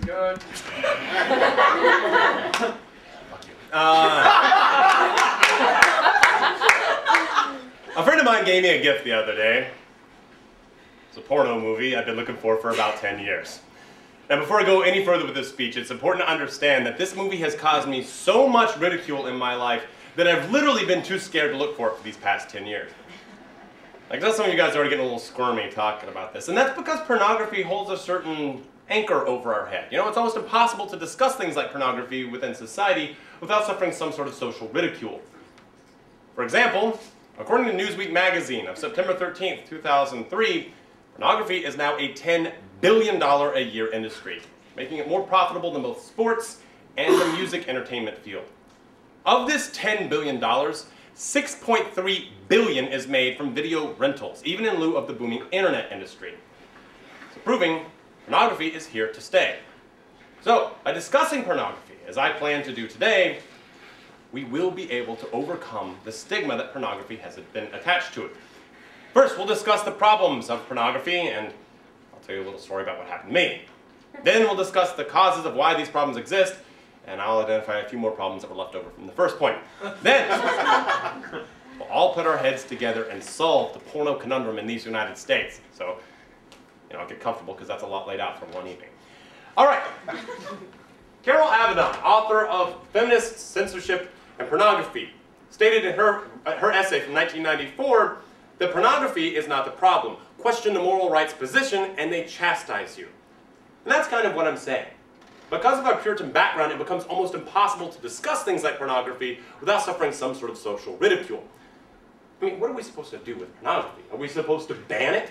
Good. A friend of mine gave me a gift the other day. It's a porno movie I've been looking for about 10 years. Now, before I go any further with this speech, it's important to understand that this movie has caused me so much ridicule in my life that I've literally been too scared to look for it for these past 10 years. Like, some of you guys are already getting a little squirmy talking about this, and that's because pornography holds a certain anchor over our head. You know, it's almost impossible to discuss things like pornography within society without suffering some sort of social ridicule. For example, according to Newsweek magazine of September 13th, 2003, pornography is now a $10 billion a year industry, making it more profitable than both sports and the music entertainment field. Of this $10 billion, $6.3 billion is made from video rentals, even in lieu of the booming internet industry. So proving pornography is here to stay. So, by discussing pornography, as I plan to do today, we will be able to overcome the stigma that pornography has been attached to it. First, we'll discuss the problems of pornography, and I'll tell you a little story about what happened to me. Then we'll discuss the causes of why these problems exist, and I'll identify a few more problems that were left over from the first point. Then, we'll all put our heads together and solve the porno conundrum in these United States. So, you know, get comfortable because that's a lot laid out for one evening. All right. Carol Avedon, author of Feminist Censorship and Pornography, stated in her essay from 1994 that pornography is not the problem. Question the moral rights position and they chastise you. And that's kind of what I'm saying. Because of our Puritan background, it becomes almost impossible to discuss things like pornography without suffering some sort of social ridicule. I mean, what are we supposed to do with pornography? Are we supposed to ban it?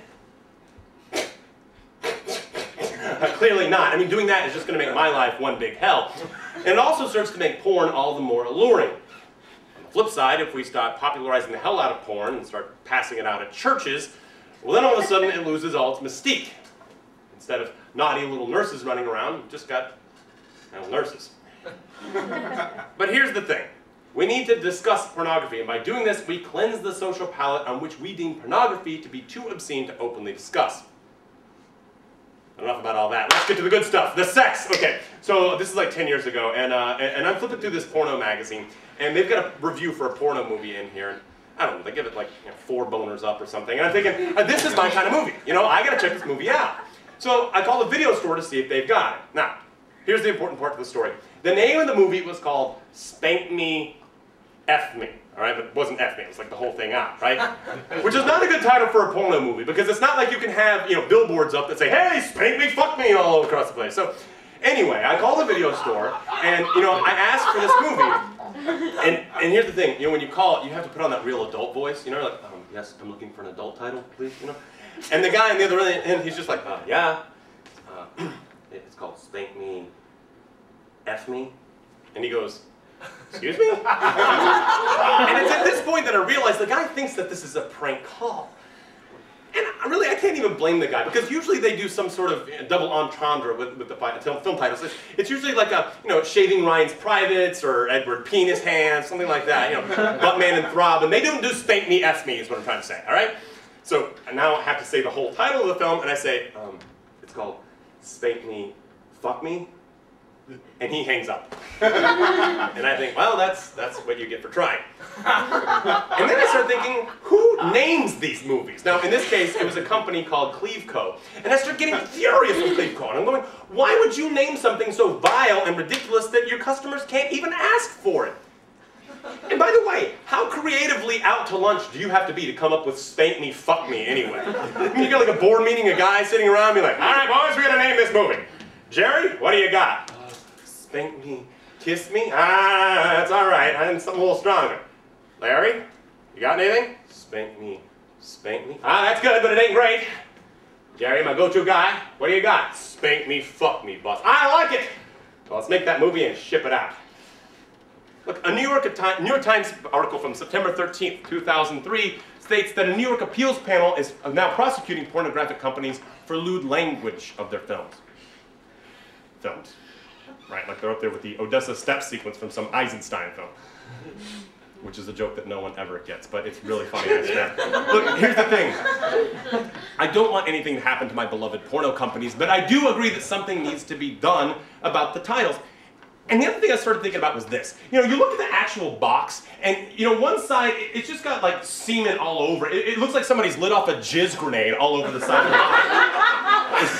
Clearly not. I mean, doing that is just going to make my life one big hell. And it also serves to make porn all the more alluring. On the flip side, if we start popularizing the hell out of porn and start passing it out at churches, well then all of a sudden it loses all its mystique. Instead of naughty little nurses running around, you've just got nurses. But here's the thing. We need to discuss pornography, and by doing this, we cleanse the social palate on which we deem pornography to be too obscene to openly discuss. Enough about all that. Let's get to the good stuff. The sex. Okay, so this is like 10 years ago, and I'm flipping through this porno magazine, and they've got a review for a porno movie in here, and I don't know, they give it like 4 boners up or something, and I'm thinking, this is my kind of movie. You know, I gotta check this movie out. So I called the video store to see if they've got it. Now, here's the important part of the story. The name of the movie was called Spank Me, F Me. All right, but it wasn't F Me, it was like the whole thing out, right? Which is not a good title for a porno movie, because it's not like you can have, billboards up that say, hey, spank me, fuck me, all across the place. So, anyway, I called the video store, and, I asked for this movie. And here's the thing, when you call it, you have to put on that real adult voice, like, yes, I'm looking for an adult title, please, And the guy on the other end, he's just like, yeah, it's called Spank Me, F Me. And he goes, excuse me? And it's at this point that I realize the guy thinks that this is a prank call. And I can't even blame the guy, because usually they do some sort of double entendre with the film titles. It's usually like Shaving Ryan's Privates, or Edward Penis Hands, something like that, Buttman and Throb, and they don't do Spank Me, F Me is what I'm trying to say, all right? So now I have to say the whole title of the film, and I say, it's called Spank Me, Fuck Me. And he hangs up. And I think, well, that's what you get for trying. And then I start thinking, who names these movies? Now, in this case, it was a company called Cleveco. And I start getting furious with Cleveco. And I'm going, why would you name something so vile and ridiculous that your customers can't even ask for it? And by the way, how creatively out to lunch do you have to be to come up with Spank Me, Fuck Me anyway? I mean, you got like a board meeting of guys sitting around being like, all right, boys, we're going to name this movie. Jerry, what do you got? Spank me, kiss me? That's all right. I need something a little stronger. Larry, you got anything? Spank me, spank me. That's good, but it ain't great. Jerry, my go-to guy, what do you got? Spank me, fuck me, boss. I like it. Well, let's make that movie and ship it out. Look, a New York Times article from September 13th, 2003 states that a New York appeals panel is now prosecuting pornographic companies for lewd language of their films. Right, like they're up there with the Odessa Steps sequence from some Eisenstein film. which is a joke that no one ever gets, but it's really funny. Look, here's the thing. I don't want anything to happen to my beloved porno companies, but I do agree that something needs to be done about the titles. And the other thing I started thinking about was this. You know, you look at the actual box, and you know, one side, it's just got like semen all over it. It looks like somebody's lit off a jizz grenade all over the side of the box.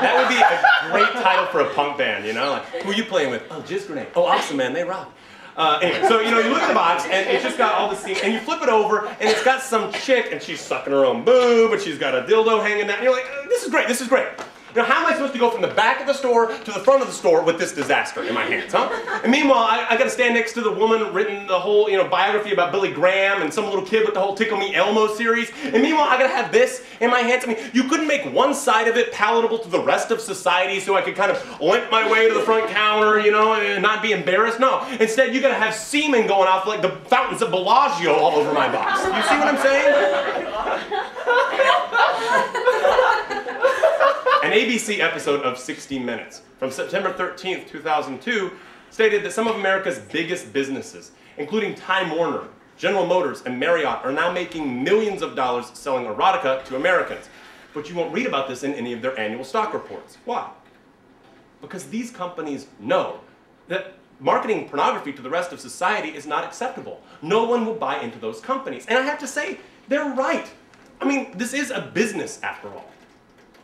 That would be a great title for a punk band, you know? Like, who are you playing with? Oh, jizz grenade. Oh, awesome, man, they rock. Anyway, so you know, you look at the box, and it's just got all the semen, and you flip it over, and it's got some chick, and she's sucking her own boob, and she's got a dildo hanging down, and you're like, this is great, this is great. Now, how am I supposed to go from the back of the store to the front of the store with this disaster in my hands, huh? And meanwhile, I got to stand next to the woman written the whole, you know, biography about Billy Graham and some little kid with the whole Tickle Me Elmo series. And meanwhile, I got to have this in my hands. I mean, you couldn't make one side of it palatable to the rest of society so I could kind of limp my way to the front counter, you know, and not be embarrassed. No, instead, you got to have semen going off like the fountains of Bellagio all over my box. You see what I'm saying? An ABC episode of 60 Minutes from September 13th, 2002 stated that some of America's biggest businesses, including Time Warner, General Motors, and Marriott, are now making millions of dollars selling erotica to Americans. But you won't read about this in any of their annual stock reports. Why? Because these companies know that marketing pornography to the rest of society is not acceptable. No one will buy into those companies. And I have to say, they're right. I mean, this is a business after all.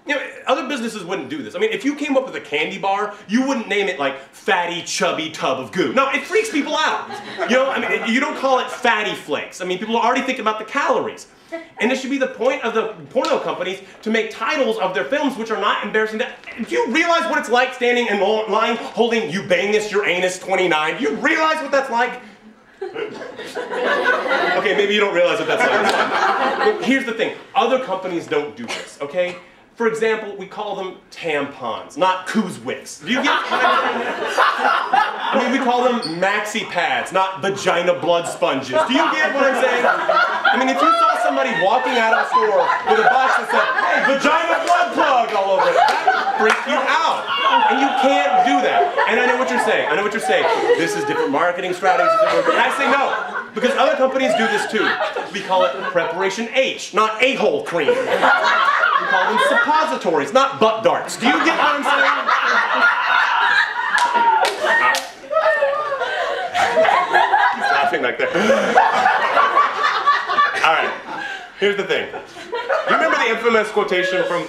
You know, other businesses wouldn't do this. I mean, if you came up with a candy bar, you wouldn't name it like Fatty Chubby Tub of Goo. No, it freaks people out. You know, I mean, you don't call it Fatty Flakes. I mean, people are already thinking about the calories. And it should be the point of the porno companies to make titles of their films which are not embarrassing. Do you realize what it's like standing in line holding You Bang This Your Anus 29? Do you realize what that's like? Okay, maybe you don't realize what that's like. But here's the thing. Other companies don't do this, okay? For example, we call them tampons, not Koozwicks. Do you get what I'm saying? I mean, we call them maxi pads, not vagina blood sponges. Do you get what I'm saying? I mean, if you saw somebody walking out of a store with a box that said, hey, vagina blood plug all over it, that would freak you out. And you can't do that. And I know what you're saying. I know what you're saying. This is different marketing strategies. And I say no, because other companies do this too. We call it Preparation H, not a-hole cream. We call them suppositories, not butt darts. Do you get what I'm saying? He's laughing like that. All right, here's the thing. Do you remember the infamous quotation from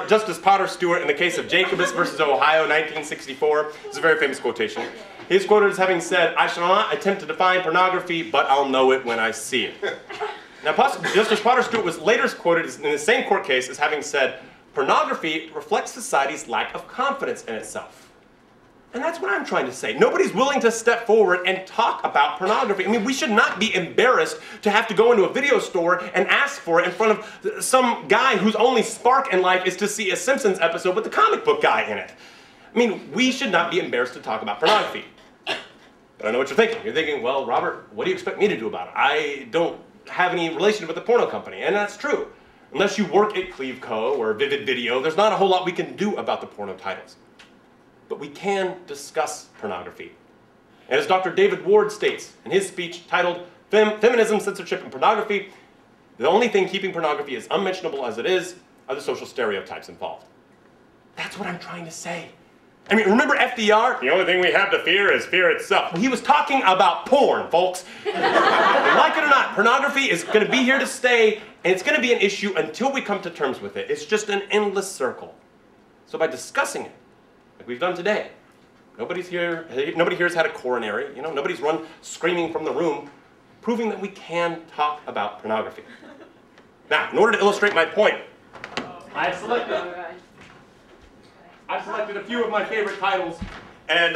Justice Potter Stewart in the case of Jacobus versus Ohio, 1964? It's a very famous quotation. He's quoted as having said, "I shall not attempt to define pornography, but I'll know it when I see it." Now, Justice Potter Stewart was later quoted in the same court case as having said, "Pornography reflects society's lack of confidence in itself." And that's what I'm trying to say. Nobody's willing to step forward and talk about pornography. I mean, we should not be embarrassed to have to go into a video store and ask for it in front of some guy whose only spark in life is to see a Simpsons episode with the comic book guy in it. I mean, we should not be embarrassed to talk about pornography. But I know what you're thinking. You're thinking, well, Robert, what do you expect me to do about it? I don't have any relationship with the porno company, and that's true. Unless you work at Cleveco or Vivid Video, there's not a whole lot we can do about the porno titles. But we can discuss pornography. And as Dr. David Ward states in his speech titled Feminism, Censorship, and Pornography, the only thing keeping pornography as unmentionable as it is are the social stereotypes involved. That's what I'm trying to say. I mean, remember FDR? The only thing we have to fear is fear itself. Well, he was talking about porn, folks. And like it or not, pornography is going to be here to stay, and it's going to be an issue until we come to terms with it. It's just an endless circle. So by discussing it, like we've done today, nobody here has had a coronary, you know, nobody's run screaming from the room, proving that we can talk about pornography. Now, in order to illustrate my point, I've selected a few of my favorite titles and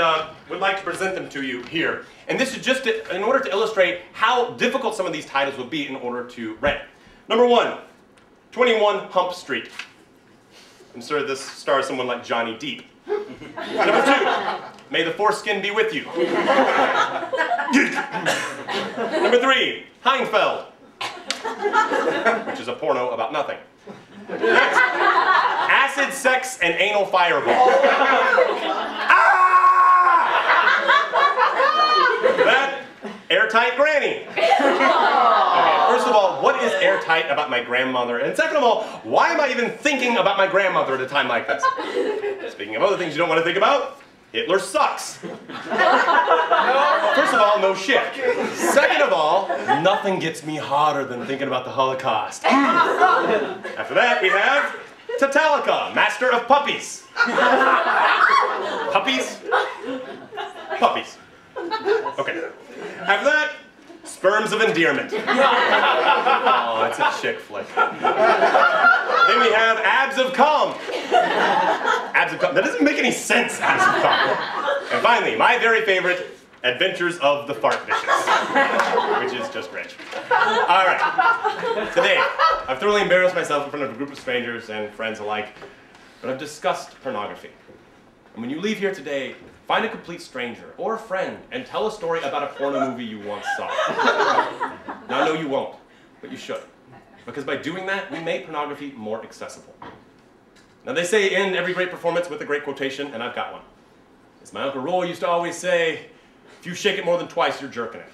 would like to present them to you here. And this is just in order to illustrate how difficult some of these titles would be in order to rent. Number 1, 21 Hump Street. I'm sure this stars someone like Johnny Depp. Number 2, May the Foreskin Be With You. Number 3, Heinfeld, which is a porno about nothing. Next, Acid, Sex, and Anal Fireball. Ah! That, Air airtight granny. Okay, first of all, what is airtight about my grandmother? And second of all, why am I even thinking about my grandmother at a time like this? Speaking of other things you don't want to think about, Hitler sucks. First of all, no shit. Second of all, nothing gets me hotter than thinking about the Holocaust. After that, we have Tatalika, master of puppies. Puppies? Puppies. Okay. After that, sperms of endearment. Oh, it's a chick flick. Then we have abs of cum. Abs of cum. That doesn't make any sense, abs of cum. And finally, my very favorite, adventures of the fart vicious, which is just rich. All right. Today, I've thoroughly embarrassed myself in front of a group of strangers and friends alike, but I've discussed pornography. And when you leave here today, find a complete stranger or a friend and tell a story about a porno movie you once saw. Now, I know you won't, but you should. Because by doing that, we make pornography more accessible. Now, they say end every great performance with a great quotation, and I've got one. As my Uncle Roy used to always say, if you shake it more than twice, you're jerking it.